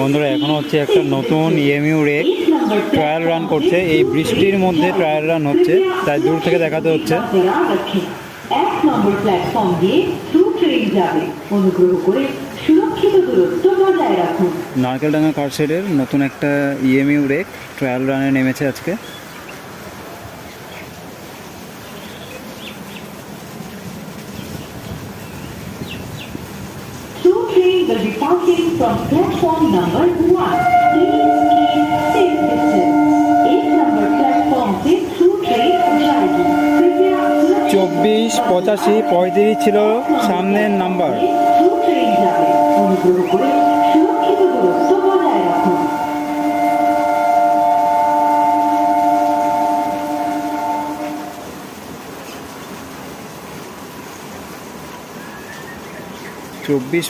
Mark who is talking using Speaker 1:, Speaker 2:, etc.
Speaker 1: বন্ধুরা এখনো হচ্ছে একটা নতুন ইএমইউ রেক ট্রায়াল রান করছে। এই বৃষ্টির মধ্যে ট্রায়াল রান হচ্ছে, তাই দূর থেকে দেখাতে হচ্ছে।
Speaker 2: 1 নম্বর প্ল্যাটফর্ম দিয়ে থ্রু ট্রেন যাবে, অনুগ্রহ করে সুরক্ষিত দূরত্ব বজায় রাখুন।
Speaker 1: নারকেলডাঙ্গা কার শেডের নতুন একটা ইএমইউ রেক ট্রায়াল রানে নেমেছে আজকে।
Speaker 2: Through train will be passing from platform number 1. Please keep safe distance. 1 number platform से through train जाएगी। कृपया
Speaker 1: 24, 85, 35 ছিল সামনের নাম্বার।
Speaker 2: through train যাবে, অনুগ্রহ করে সুরক্ষিত দূরত্ব বজায় রাখুন।
Speaker 1: 24,